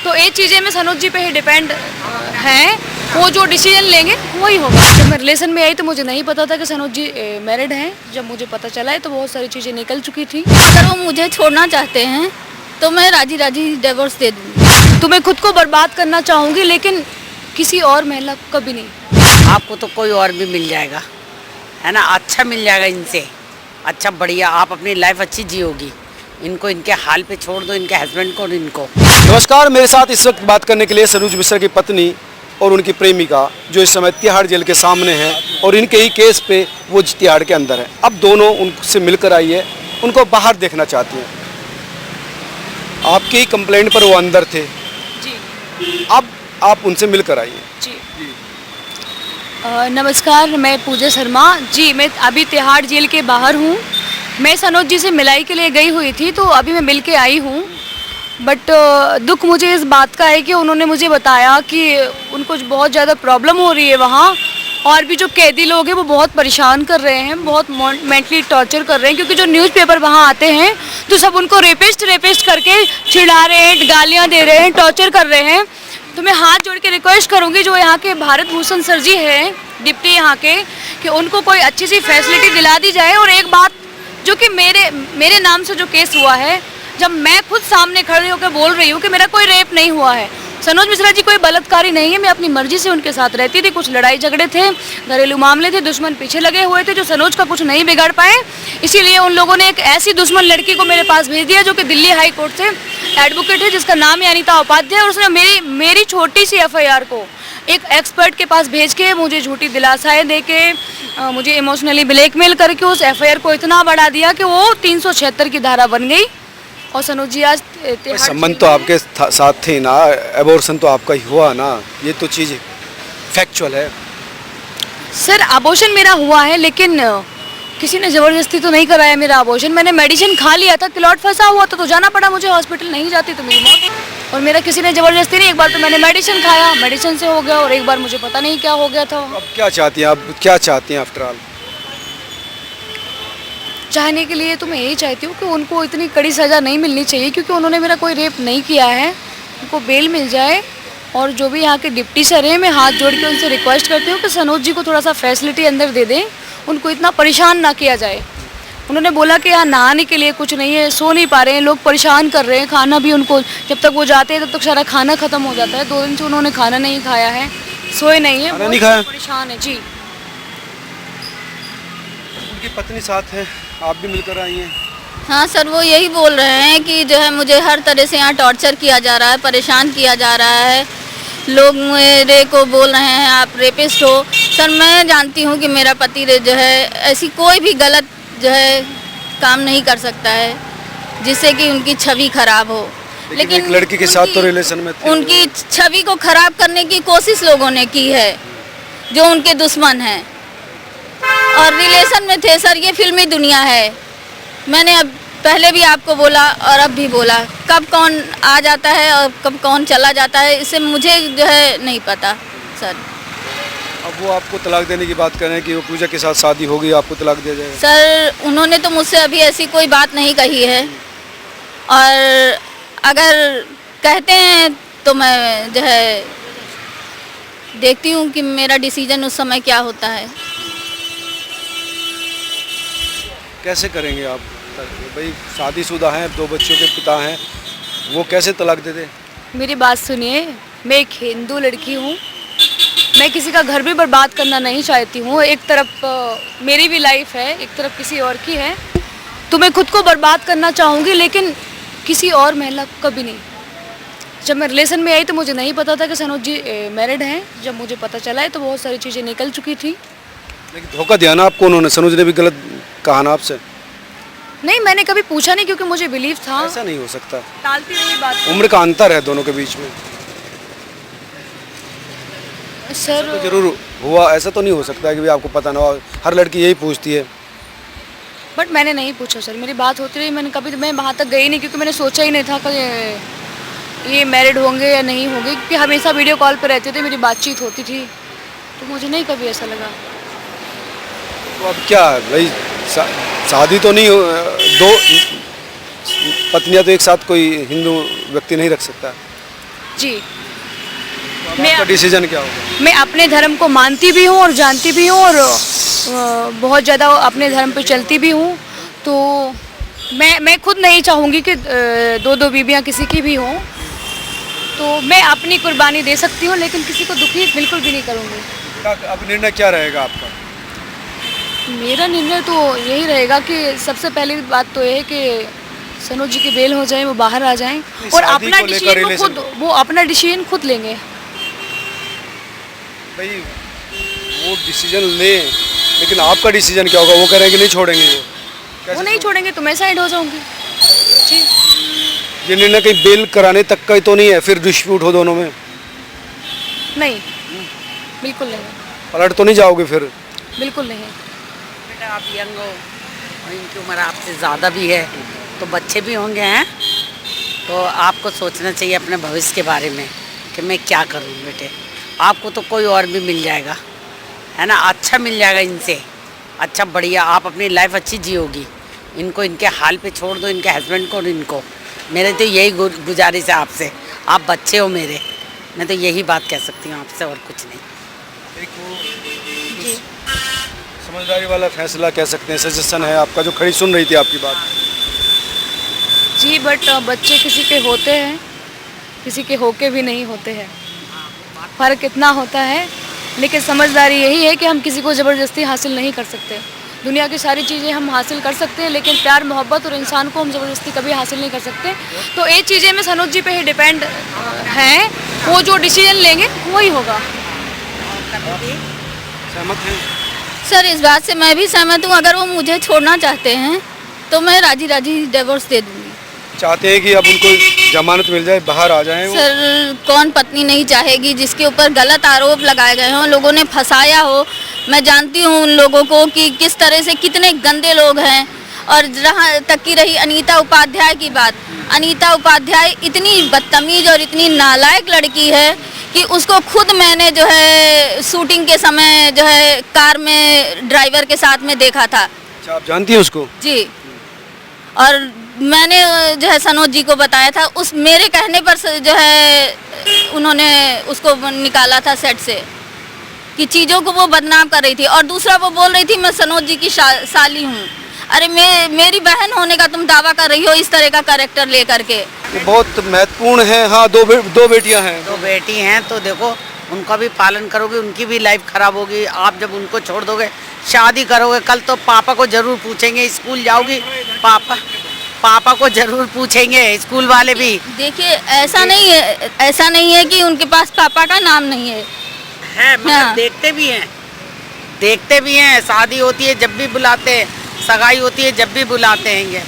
तो ये चीज़ें में सनोज जी पे ही डिपेंड हैं, वो जो डिसीजन लेंगे वही होगा। जब मैं रिलेशन में आई तो मुझे नहीं पता था कि सनोज जी मैरिड हैं। जब मुझे पता चला है तो बहुत सारी चीज़ें निकल चुकी थी। अगर वो मुझे छोड़ना चाहते हैं तो मैं राजी राजी डिवोर्स दे दूँगी। तो मैं खुद को बर्बाद करना चाहूँगी, लेकिन किसी और महिला को कभी नहीं। आपको तो कोई और भी मिल जाएगा, है ना, अच्छा मिल जाएगा इनसे, अच्छा बढ़िया, आप अपनी लाइफ अच्छी जियोगी। इनको इनके हाल पे छोड़ दो, इनके हस्बैंड को और इनको। नमस्कार, मेरे साथ इस वक्त बात करने के लिए सरोज मिश्रा की पत्नी और उनकी प्रेमिका, जो इस समय तिहाड़ जेल के सामने हैं और इनके ही केस पे वो तिहाड़ के अंदर है। अब दोनों उनसे मिलकर आई है, उनको बाहर देखना चाहती हैं। आपकी ही कंप्लेंट पर वो अंदर थे जी अब आप उनसे मिलकर आई हैं। जी नमस्कार, मैं पूजा शर्मा जी। मैं अभी तिहाड़ जेल के बाहर हूँ। मैं सनोज जी से मिलाई के लिए गई हुई थी, तो अभी मैं मिल के आई हूँ। बट दुख मुझे इस बात का है कि उन्होंने मुझे बताया कि उनको बहुत ज़्यादा प्रॉब्लम हो रही है वहाँ, और भी जो कैदी लोग हैं वो बहुत परेशान कर रहे हैं, बहुत मेंटली टॉर्चर कर रहे हैं, क्योंकि जो न्यूज़पेपर वहाँ आते हैं तो सब उनको रेपिस्ट करके चिढ़ा रहे हैं, गालियाँ दे रहे हैं, टॉर्चर कर रहे हैं। तो मैं हाथ जोड़ के रिक्वेस्ट करूँगी जो यहाँ के भारत भूषण सर जी हैं, डिप्टी यहाँ के, कि उनको कोई अच्छी सी फैसिलिटी दिला दी जाए। और एक बात जो कि मेरे नाम से जो केस हुआ है, जब मैं खुद सामने खड़े होकर बोल रही हूँ कि मेरा कोई रेप नहीं हुआ है, सनोज मिश्रा जी कोई बलात्कारी नहीं है, मैं अपनी मर्जी से उनके साथ रहती थी। कुछ लड़ाई झगड़े थे, घरेलू मामले थे, दुश्मन पीछे लगे हुए थे जो सनोज का कुछ नहीं बिगाड़ पाए। इसीलिए उन लोगों ने एक ऐसी दुश्मन लड़की को मेरे पास भेज दिया जो कि दिल्ली हाई कोर्ट से एडवोकेट है, जिसका नाम है अनीता उपाध्याय। और उसने मेरी छोटी सी FIR को एक एक्सपर्ट के पास भेज के मुझे झूठी दिलासाएं दे के मुझे इमोशनली ब्लैकमेल करके उस FIR को इतना बढ़ा दिया कि वो 376 की धारा बन गई। और सनोज जी आज संबंध तो आपके साथ थे ना, एबॉर्शन तो आपका ही हुआ ना, ये तो चीज़ फैक्चुअल है। सर अबॉर्शन मेरा हुआ है, लेकिन किसी ने ज़बरदस्ती तो नहीं कराया मेरा अबॉर्शन। मैंने मेडिसिन खा लिया था, क्लॉट फंसा हुआ था तो जाना पड़ा मुझे हॉस्पिटल, नहीं जाती तो मेरी मौत। और मेरा किसी ने ज़बरदस्ती नहीं, एक बार तो मैंने मेडिसिन खाया, मेडिसिन से हो गया, और एक बार मुझे पता नहीं क्या हो गया था। अब क्या चाहती हैं आप, क्या चाहती हैं आफ्टर ऑल? चाहने के लिए तो मैं यही चाहती हूँ कि उनको इतनी कड़ी सज़ा नहीं मिलनी चाहिए, क्योंकि उन्होंने मेरा कोई रेप नहीं किया है। उनको बेल मिल जाए। और जो भी यहाँ के डिप्टी सर हैं, मैं हाथ जोड़ के उनसे रिक्वेस्ट करती हूँ कि सनोज जी को थोड़ा सा फैसिलिटी अंदर दे दें, उनको इतना परेशान ना किया जाए। उन्होंने बोला कि यहाँ नहाने के लिए कुछ नहीं है, सो नहीं पा रहे हैं, लोग परेशान कर रहे हैं, खाना भी उनको जब तक वो जाते हैं तब तक सारा खाना ख़त्म हो जाता है। 2 दिन से उन्होंने खाना नहीं खाया है, सोए नहीं है, बहुत परेशान है जी। उनकी पत्नी साथ है, आप भी मिलकर आई हैं। हाँ सर, वो यही बोल रहे हैं कि जो है मुझे हर तरह से यहाँ टॉर्चर किया जा रहा है, परेशान किया जा रहा है। लोग मेरे को बोल रहे हैं आप रेपिस्ट हो। सर मैं जानती हूँ कि मेरा पति जो है ऐसी कोई भी गलत जो है काम नहीं कर सकता है जिससे कि उनकी छवि खराब हो। लेकिन एक लड़की के साथ तो रिलेशन में थे, उनकी छवि को खराब करने की कोशिश लोगों ने की है जो उनके दुश्मन हैं। और रिलेशन में थे सर, ये फिल्मी दुनिया है। मैंने अब पहले भी आपको बोला और अब भी बोला, कब कौन आ जाता है और कब कौन चला जाता है इससे मुझे जो है नहीं पता सर। अब वो आपको तलाक देने की बात कर रहे हैं कि वो पूजा के साथ शादी होगी, आपको तलाक दिया जाएगा। सर उन्होंने तो मुझसे अभी ऐसी कोई बात नहीं कही है, और अगर कहते हैं तो मैं जो है देखती हूँ कि मेरा डिसीजन उस समय क्या होता है। कैसे करेंगे आप? भाई शादीशुदा हैं, 2 बच्चों के पिता हैं, वो कैसे तलाक दे दे? मेरी बात सुनिए, मैं एक हिंदू लड़की हूँ, मैं किसी का घर भी बर्बाद करना नहीं चाहती हूँ। एक तरफ मेरी भी लाइफ है, एक तरफ किसी और की है, तो मैं खुद को बर्बाद करना चाहूँगी, लेकिन किसी और महिला को कभी नहीं। जब मैं रिलेशन में आई तो मुझे नहीं पता था कि सनोज जी मैरिड हैं। जब मुझे पता चला है तो बहुत सारी चीज़ें निकल चुकी थी। लेकिन धोखा दिया ना आपको उन्होंने, सनोज ने भी गलत कहा ना आपसे? नहीं, मैंने कभी पूछा नहीं, क्योंकि मुझे बिलीव था। ऐसा नहीं हो सकता, टालती रही बात। उम्र का अंतर है दोनों के बीच में। सर तो जरूर हुआ, ऐसा तो नहीं हो सकता कि भी आपको पता ना हो। हर लड़की यही पूछती है। बट मैंने नहीं पूछा सर, मेरी बात होती रही, मैंने कभी मैं वहाँ तक गई नहीं, क्योंकि मैंने सोचा ही नहीं था कि ये मैरिड होंगे या नहीं होंगे, क्योंकि हमेशा वीडियो कॉल पर रहते थे, मेरी बातचीत होती थी, तो मुझे नहीं कभी ऐसा लगा। तो अब क्या है भाई, शादी तो नहीं, 2 पत्नियां तो एक साथ कोई हिंदू व्यक्ति नहीं रख सकता। जी अब मैं- आपका डिसीजन क्या होगा? मैं अपने धर्म को मानती भी हूँ और जानती भी हूँ और बहुत ज़्यादा अपने धर्म पे चलती भी हूँ। तो मैं खुद नहीं चाहूँगी कि दो दो बीबियाँ किसी की भी हों। तो मैं अपनी कुर्बानी दे सकती हूँ लेकिन किसी को दुखी बिल्कुल भी नहीं करूँगी। अब निर्णय क्या रहेगा आपका? मेरा निर्णय तो यही रहेगा कि सबसे पहली बात तो ये है कि सनोज जी की बेल हो जाए, वो बाहर आ जाएं और शादी अपना को लेकर डिसीजन relation- वो अपना डिसीजन खुद लेंगे। भाई वो डिसीजन ले, लेकिन आपका डिसीजन क्या होगा? वो कह रहे हैं कि नहीं छोड़ेंगे वो। वो नहीं छोड़ेंगे तो मैं साइड हो जाऊंगी। जी ये निर्णय कहीं बेल कराने तक का ही तो नहीं है, फिर डिस्प्यूट हो दोनों में? नहीं, बिल्कुल नहीं, पलट तो नहीं जाओगे फिर? बिल्कुल नहीं। बेटा आप यंग हो और इनकी उम्र आपसे ज़्यादा भी है, तो बच्चे भी होंगे हैं, तो आपको सोचना चाहिए अपने भविष्य के बारे में कि मैं क्या करूं बेटे। आपको तो कोई और भी मिल जाएगा, है ना, अच्छा मिल जाएगा इनसे, अच्छा बढ़िया, आप अपनी लाइफ अच्छी जियोगी। इनको इनके हाल पे छोड़ दो, इनके हस्बैंड को और इनको। मेरे तो यही गुजारिश है आपसे, आप बच्चे हो मेरे, मैं तो यही बात कह सकती हूँ आपसे और कुछ नहीं। एक वो समझदारी वाला फैसला कह सकते हैं, सजेशन है आपका, जो खड़ी सुन रही थी आपकी बात। जी बट बच्चे किसी के होते हैं, किसी के होके भी नहीं होते हैं, फ़र्क इतना होता है। लेकिन समझदारी यही है कि हम किसी को ज़बरदस्ती हासिल नहीं कर सकते। दुनिया की सारी चीज़ें हम हासिल कर सकते हैं लेकिन प्यार मोहब्बत और इंसान को हम ज़बरदस्ती कभी हासिल नहीं कर सकते। तो ये चीज़ें में सनोज जी पे ही डिपेंड हैं, वो जो डिसीजन लेंगे वही होगा। सहमत हैं? सर इस बात से मैं भी सहमत हूँ। अगर वो मुझे छोड़ना चाहते हैं तो मैं राजी राजी डिवोर्स दे दूँगी। चाहते हैं कि अब उनको जमानत मिल जाए, बाहर आ जाएं वो? सर कौन पत्नी नहीं चाहेगी जिसके ऊपर गलत आरोप लगाए गए हों, लोगों ने फंसाया हो। मैं जानती हूँ उन लोगों को कि किस तरह से कितने गंदे लोग हैं। और जहाँ तक की रही अनीता उपाध्याय की बात, अनीता उपाध्याय इतनी बदतमीज और इतनी नालायक लड़की है कि उसको खुद मैंने जो है शूटिंग के समय जो है कार में ड्राइवर के साथ में देखा था। अच्छा, आप जानती हैं उसको? जी, और मैंने जो है सनोज जी को बताया था, उस मेरे कहने पर जो है उन्होंने उसको निकाला था सेट से कि चीज़ों को वो बदनाम कर रही थी। और दूसरा वो बोल रही थी मैं सनोज जी की साली हूँ। अरे मेरी बहन होने का तुम दावा कर रही हो इस तरह का कैरेक्टर लेकर के। ये बहुत महत्वपूर्ण है। हाँ, दो बेटियां हैं। दो बेटी हैं तो देखो उनका भी पालन करोगे, उनकी भी लाइफ खराब होगी। आप जब उनको छोड़ दोगे, शादी करोगे, कल तो पापा को जरूर पूछेंगे, स्कूल जाओगी पापा को जरूर पूछेंगे स्कूल वाले भी। देखिए ऐसा नहीं है कि उनके पास पापा का नाम नहीं है। मगर हाँ। देखते भी हैं, शादी होती है जब भी बुलाते हैं, सगाई होती है जब भी बुलाते हैं।